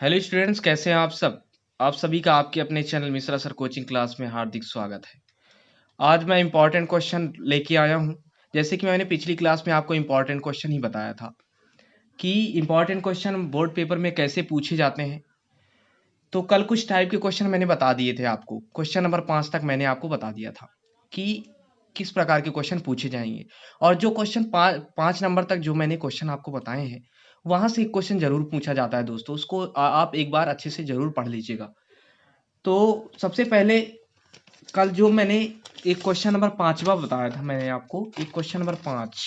Hello students, कैसे हैं आप सब। आप सभी का आपके अपने channel Mishra sir coaching class में हार्दिक स्वागत है। आज मैं इंपॉर्टेंट क्वेश्चन लेके आया हूं। जैसे कि मैंने पिछली क्लास में आपको इंपॉर्टेंट क्वेश्चन ही बताया था कि इंपॉर्टेंट क्वेश्चन बोर्ड पेपर में कैसे पूछे जाते हैं। तो कल कुछ टाइप के क्वेश्चन मैंने बता दिए थे आपको। क्वेश्चन नंबर 5 तक मैंने आपको बता दिया था कि किस प्रकार के क्वेश्चन पूछे जाएंगे। और जो क्वेश्चन 5 नंबर तक जो मैंने क्वेश्चन आपको बताए हैं, वहां से एक क्वेश्चन जरूर पूछा जाता है दोस्तों। उसको आप एक बार अच्छे से जरूर पढ़ लीजिएगा। तो सबसे पहले कल जो मैंने एक क्वेश्चन नंबर 5वां बताया था मैंने आपको, एक क्वेश्चन नंबर 5,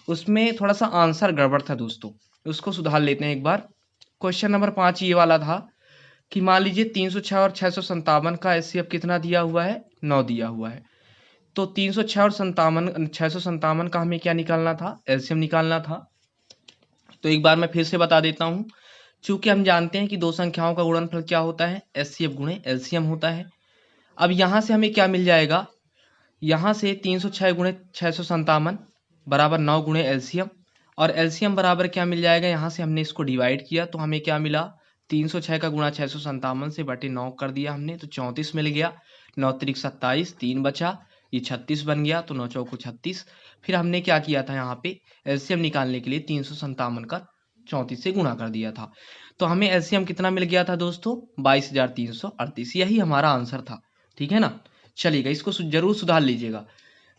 उसमें थोड़ा सा आंसर गड़बड़ था दोस्तों। उसको सुधार लेते हैं एक बार। क्वेश्चन नंबर 5 ये वाला था कि मान लीजिए 306 और 657 का एचसीएफ कितना दिया हुआ है, 9 दिया हुआ है। तो 306 और 657 का हमें क्या निकालना था, एलसीएम निकालना था। तो एक बार मैं फिर से बता देता हूँ। चूंकि हम जानते हैं कि दो संख्याओं का गुणनफल क्या होता है, एचसीएफ गुणे एलसीएम होता है। अब यहाँ से हमें क्या मिल जाएगा, यहाँ से 306 गुणे 657 बराबर 9 गुणे एलसीएम। और एलसीएम बराबर क्या मिल जाएगा, यहाँ से हमने इसको डिवाइड किया तो हमें क्या मिला, 306 का गुणा 657 से बटे 9 कर दिया हमने तो 34 मिल गया। 9 त्रिक 27, 3 बचा, ये 36 बन गया तो 9 चौको 36। फिर हमने क्या किया था, यहाँ पे एलसीएम निकालने के लिए 357 का 34 से गुणा कर दिया था। तो हमें एलसीएम कितना मिल गया था दोस्तों, 22,338। यही हमारा आंसर था। ठीक है ना। चलिएगा, इसको जरूर सुधार लीजिएगा।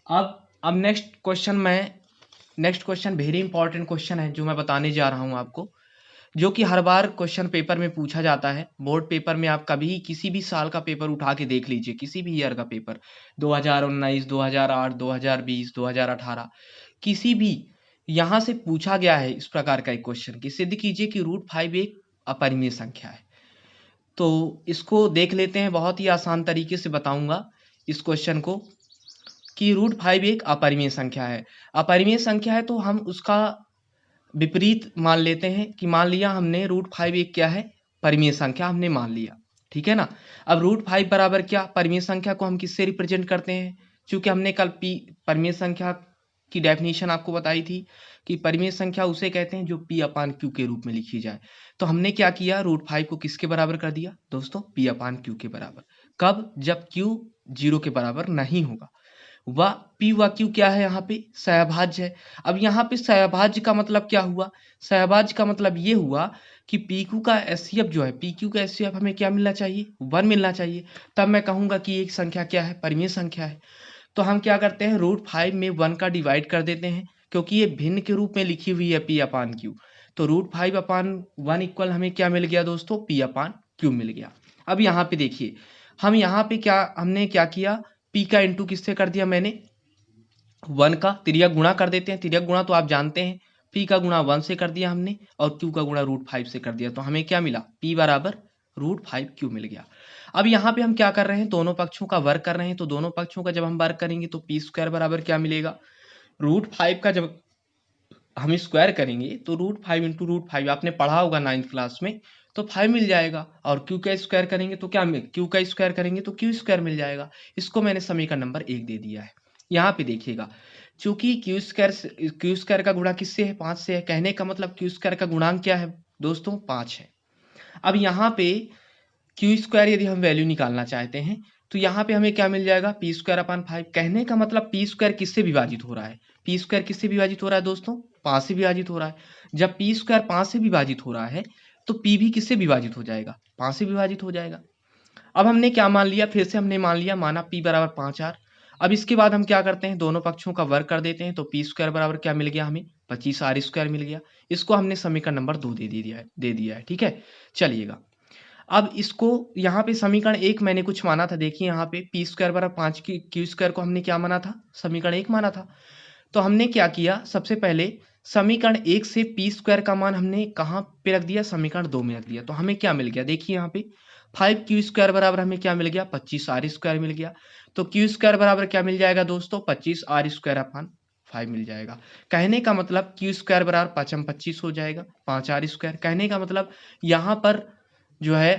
अब next question very important question है जो मैं बताने जा रहा हूं आपको, जो कि हर बार क्वेश्चन पेपर में पूछा जाता है। बोर्ड पेपर में आप कभी किसी भी साल का पेपर उठा के देख लीजिए, किसी भी ईयर का पेपर, 2019, 2008, 2020, 2018, किसी भी, यहां से पूछा गया है इस प्रकार का एक क्वेश्चन कि सिद्ध कीजिए कि √5 एक अपरिमेय संख्या है। तो इसको देख लेते हैं, बहुत ही आसान तरीके से बताऊंगा इस क्वेश्चन को कि √5 एक अपरिमेय संख्या है। अपरिमेय संख्या है तो हम उसका विपरीत मान लेते हैं कि मान लिया हमने √5 एक क्या है, परिमेय संख्या हमने मान लिया। ठीक है ना। अब √5 बराबर क्या, परिमेय संख्या को हम किससे रिप्रेजेंट करते हैं। चूंकि हमने कल पी परिमेय संख्या की डेफिनेशन आपको बताई थी कि परिमेय संख्या उसे कहते हैं जो P/Q के रूप में लिखी जाए। तो हमने क्या किया, √5 को किसके बराबर कर दिया दोस्तों, P/Q के बराबर। कब, जब Q 0 के बराबर नहीं होगा। व पी व क्यू क्या है, यहाँ पे सहभाज्य है। अब यहाँ पे सहभाज्य का मतलब क्या हुआ, सहभाज्य का मतलब ये हुआ कि पी क्यू का एचसीएफ जो है, पी क्यू का एचसीएफ हमें क्या मिलना चाहिए, 1 मिलना चाहिए। तब मैं कहूंगा कि एक संख्या क्या है, परिमेय संख्या है। तो हम क्या करते हैं, √5 में 1 का डिवाइड कर देते हैं, क्योंकि ये भिन्न के रूप में लिखी हुई है P/Q। तो √5/1 इक्वल हमें क्या मिल गया दोस्तों, P/Q मिल गया। अब यहाँ पे देखिए, हम यहाँ पे हमने क्या किया, P का इंटू किससे कर दिया मैंने, 1 का तिर्यक गुणा कर देते हैं। तिर्यक गुणा तो आप जानते हैं, P का गुणा 1 से कर दिया हमने और Q का गुणा √5 से कर दिया। तो हमें क्या मिला, P बराबर √5Q मिल गया। अब यहाँ पे हम क्या कर रहे हैं, दोनों पक्षों का वर्ग कर रहे हैं। तो दोनों पक्षों का जब हम वर्ग करेंगे तो P² बराबर क्या मिलेगा, √5 का जब हम स्क्वायर करेंगे तो √5 इंटू √5 आपने पढ़ा होगा 9th क्लास में, तो 5 मिल जाएगा। और Q का स्क्वायर करेंगे तो क्या मिल, Q का स्क्वायर करेंगे तो Q² मिल जाएगा। इसको मैंने समीकरण नंबर 1 दे दिया है। यहाँ पे देखिएगा, चूंकि Q² का गुणा किससे है, 5 से है। कहने का मतलब Q² का गुणांक क्या है दोस्तों, 5 है। अब यहाँ पे Q² यदि हम वैल्यू निकालना चाहते हैं तो यहाँ पे हमें क्या मिल जाएगा, P²/5। कहने का मतलब P² किससे विभाजित हो रहा है, P² किससे विभाजित हो रहा है दोस्तों, 5 से विभाजित हो रहा है। जब P² 5 से विभाजित हो रहा है तो P भी किससे विभाजित हो जाएगा, 5 से विभाजित हो जाएगा। अब हमने क्या मान लिया, फिर से हमने मान लिया, माना P बराबर 5R। अब इसके बाद हम क्या करते हैं, दोनों पक्षों का वर्ग कर देते हैं। तो P² बराबर क्या मिल गया हमें, 25R² मिल गया। इसको हमने समीकरण नंबर 2 दे दिया है। ठीक है, चलिएगा। अब इसको यहाँ पे समीकरण 1 मैंने कुछ माना था। देखिए यहाँ पे P² बराबर 5 की Q² को हमने क्या माना था, समीकरण 1 माना था। तो हमने क्या किया, सबसे पहले समीकरण 1 से P² का मान हमने कहाँ पे रख दिया, समीकरण 2 में रख दिया। तो हमें क्या मिल गया, देखिए यहाँ पे 5Q² बराबर हमें क्या मिल गया, 25R² मिल गया। तो Q² बराबर क्या मिल जाएगा दोस्तों, 25R²/5 मिल जाएगा। कहने का मतलब Q² बराबर 5×25 हो जाएगा, 5R²। कहने का मतलब यहाँ पर जो है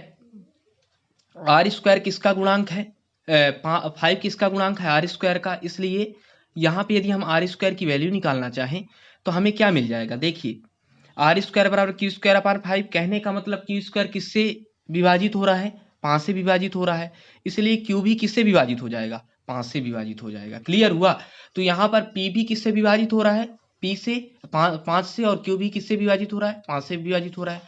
R² किसका गुणांक है, 5 किसका गुणांक है, R² का। इसलिए यहाँ पे यदि हम R² की वैल्यू निकालना चाहें तो हमें क्या मिल जाएगा, देखिए आर स्क्वायर बराबर क्यू स्क्वायर अपान 5, कहने का मतलब क्यू स्क्वायर किससे विभाजित हो रहा है, 5 से विभाजित हो रहा है, इसलिए क्यू भी किससे विभाजित हो जाएगा, 5 से विभाजित हो जाएगा। क्लियर हुआ। तो यहाँ पर पी भी किससे विभाजित हो रहा है, पी से 5 से, और क्यू भी किससे विभाजित हो रहा है, 5 से विभाजित हो रहा है।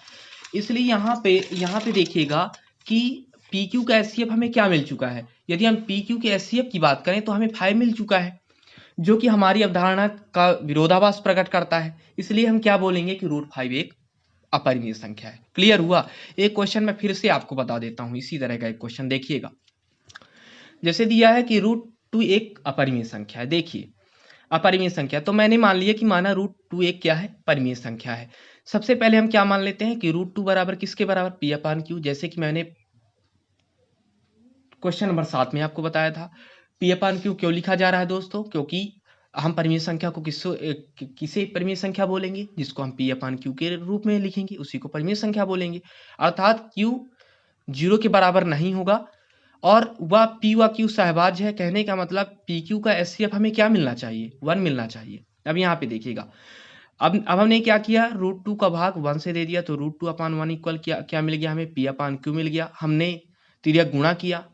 इसलिए यहाँ पे देखिएगा कि पी क्यू का एचसीएफ हमें क्या मिल चुका है। यदि हम पी क्यू के एचसीएफ की बात करें तो हमें 5 मिल चुका है, जो कि हमारी अवधारणा का विरोधाभास प्रकट करता है। इसलिए हम क्या बोलेंगे कि √5 एक अपरिमेय संख्या है। क्लियर हुआ। एक क्वेश्चन मैं फिर से आपको बता देता हूं, इसी तरह का एक क्वेश्चन देखिएगा। जैसे दिया है कि √2 एक अपरिमेय संख्या है। देखिए अपरिमेय संख्या, तो मैंने मान लिया कि माना √2 एक क्या है, परिमेय संख्या है। सबसे पहले हम क्या मान लेते हैं कि √2 बराबर किसके बराबर, पी अपान क्यू, जैसे कि मैंने क्वेश्चन नंबर 7 में आपको बताया था। पी अपान क्यू क्यों लिखा जा रहा है दोस्तों, क्योंकि हम परिमेय संख्या को किसे परिमेय संख्या बोलेंगे, जिसको हम पी अपान क्यू के रूप में लिखेंगे उसी को परिमेय संख्या बोलेंगे। अर्थात क्यू 0 के बराबर नहीं होगा और वह पी व क्यू सहभाज्य है, कहने का मतलब पी क्यू का एचसीएफ हमें क्या मिलना चाहिए, 1 मिलना चाहिए। अब यहाँ पे देखिएगा, अब हमने क्या किया, √2 का भाग 1 से दे दिया, तो √2 अपान 1 इक्वल क्या मिल गया हमें, पी अपान क्यू मिल गया। हमने तिर्यक गुणा किया,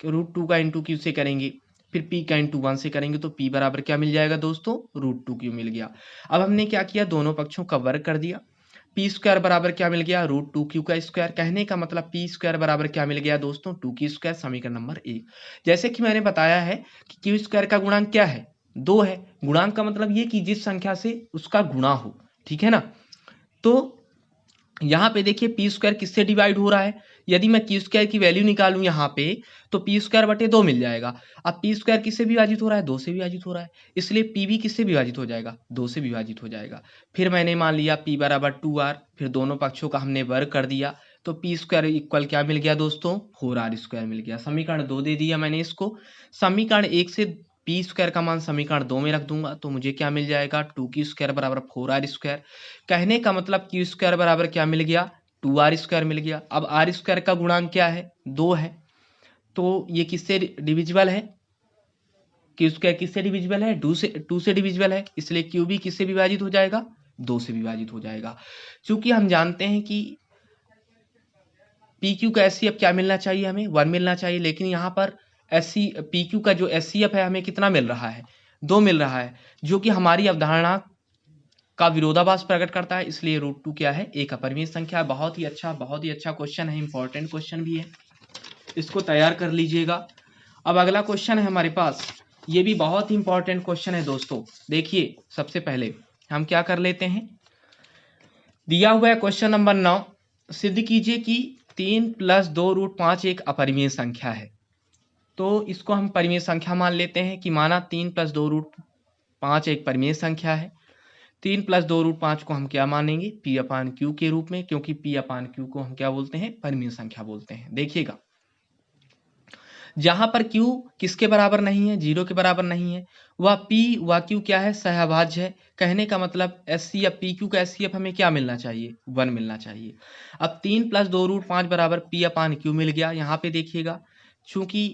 √2 का इंटू क्यू से करेंगे, फिर p का इंटू 1 से करेंगे, तो p बराबर क्या मिल जाएगा दोस्तों, √2 क्यू मिल गया। अब हमने क्या किया, दोनों पक्षों का वर्ग कर दिया, पी स्क्वायर बराबर क्या मिल गया, √2 क्यू का स्क्वायर, कहने का मतलब पी स्क्वायर बराबर क्या मिल गया दोस्तों, 2 की स्क्वायर, समीकरण नंबर 1। जैसे कि मैंने बताया है कि क्यू स्क्वायर का गुणांक क्या है, 2 है। गुणांक का मतलब ये कि जिस संख्या से उसका गुणा हो, ठीक है ना। तो यहाँ पे देखिए पी स्क्वायर किससे डिवाइड हो रहा है, यदि मैं क्यू स्क्वायर की वैल्यू निकालूं यहाँ पे, तो पी स्क्वायर बटे 2 मिल जाएगा। अब पी स्क्वायर किससे विभाजित हो रहा है, 2 से विभाजित हो रहा है, इसलिए पी भी किससे विभाजित हो जाएगा, 2 से विभाजित हो जाएगा। फिर मैंने मान लिया पी बराबर 2r, फिर दोनों पक्षों का हमने वर्ग कर दिया, तो पी स्क्वायर इक्वल क्या मिल गया दोस्तों, 4r स्क्वायर मिल गया। समीकरण 2 दे दिया मैंने इसको। समीकरण 1 से पी स्क्वायर का मान समीकरण 2 में रख दूंगा, तो मुझे क्या मिल जाएगा, 2 की स्क्वायर बराबर 4r स्क्वायर, कहने का मतलब क्यू स्क्वायर बराबर क्या मिल गया, 2r स्क्वायर मिल गया। अब आर स्क्वायर का गुणांक क्या है, 2 है, तो ये किससे डिविजिबल है, क्यू स्क्वायर किससे डिविजिबल है, 2 से डिविजिबल है, इसलिए क्यू भी किससे विभाजित हो जाएगा, 2 से विभाजित हो जाएगा। चूंकि हम जानते हैं कि पी क्यू का एचसीएफ क्या मिलना चाहिए, हमें 1 मिलना चाहिए, लेकिन यहाँ पर पी क्यू का जो एचसीएफ है हमें कितना मिल रहा है, 2 मिल रहा है, जो कि हमारी अवधारणा का विरोधाभास प्रकट करता है। इसलिए √2 क्या है, एक अपरिमेय संख्या है। बहुत ही अच्छा क्वेश्चन है, इंपॉर्टेंट क्वेश्चन भी है, इसको तैयार कर लीजिएगा। अब अगला क्वेश्चन है हमारे पास, ये भी बहुत ही इंपॉर्टेंट क्वेश्चन है दोस्तों। देखिए सबसे पहले हम क्या कर लेते हैं, दिया हुआ है क्वेश्चन नंबर 9, सिद्ध कीजिए कि 3 + 2√5 एक अपरिमेय संख्या है। तो इसको हम परिमेय संख्या मान लेते हैं कि माना 3 + 2√5 एक परिमेय संख्या है। 3 + 2√5 को हम क्या मानेंगे, पी अपान क्यू के रूप में, क्योंकि पी अपान क्यू को हम क्या बोलते हैं, परिमेय संख्या बोलते हैं। देखिएगा जहां पर क्यू किसके बराबर नहीं है, 0 के बराबर नहीं है, वह पी व क्यू क्या है, सहभाज्य है, कहने का मतलब एससी या पी क्यू का एचसीएफ हमें क्या मिलना चाहिए, 1 मिलना चाहिए। अब 3 + 2√5 बराबर पी अपान क्यू मिल गया। यहाँ पे देखिएगा चूंकि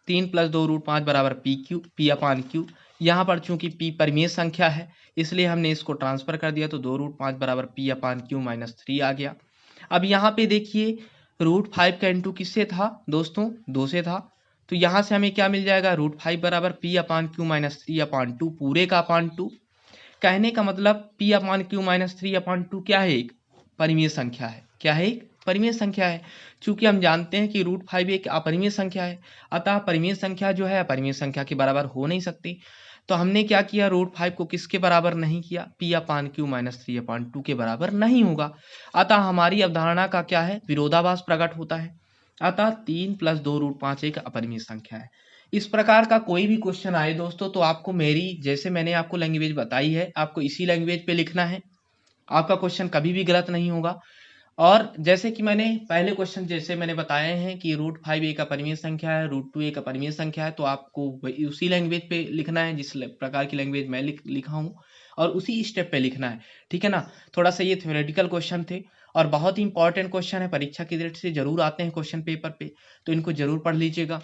3 + 2√5 बराबर पी अपान क्यू, यहाँ पर चूंकि पी परिमेय संख्या है इसलिए हमने इसको ट्रांसफर कर दिया, तो 2√5 बराबर पी अपान क्यू -3 आ गया। अब यहाँ पे देखिए √5 का इंटू किससे था दोस्तों, 2 से था, तो यहाँ से हमें क्या मिल जाएगा, √5 बराबर पी अपान क्यू -3/2 पूरे का अपान 2, कहने का मतलब पी अपान क्यू -3/2 क्या है, एक परिमेय संख्या है। क्या है, एक परिमेय संख्या है। चूंकि हम जानते हैं कि √5 एक अपरिमेय संख्या है, अतः परिमेय संख्या जो है अपरिमेय संख्या के बराबर हो नहीं सकती। तो हमने क्या किया, √5 को किसके बराबर नहीं किया, पी अपान क्यू -3/2 के बराबर नहीं होगा, अतः हमारी अवधारणा का क्या है, विरोधाभास प्रकट होता है। अतः 3 + 2√5 एक अपरिमेय संख्या है। इस प्रकार का कोई भी क्वेश्चन आए दोस्तों, तो आपको मेरी जैसे मैंने आपको लैंग्वेज बताई है, आपको इसी लैंग्वेज पे लिखना है, आपका क्वेश्चन कभी भी गलत नहीं होगा। और जैसे कि मैंने पहले क्वेश्चन जैसे मैंने बताए हैं कि √5 एक अपरिमेय संख्या है, √2 एक अपरिमेय संख्या है, तो आपको उसी लैंग्वेज पे लिखना है जिस प्रकार की लैंग्वेज मैं लिखा हूँ, और उसी स्टेप पे लिखना है, ठीक है ना। थोड़ा सा ये थ्योरेटिकल क्वेश्चन थे और बहुत ही इंपॉर्टेंट क्वेश्चन है, परीक्षा की दृष्टि से जरूर आते हैं क्वेश्चन पेपर पे, तो इनको जरूर पढ़ लीजिएगा।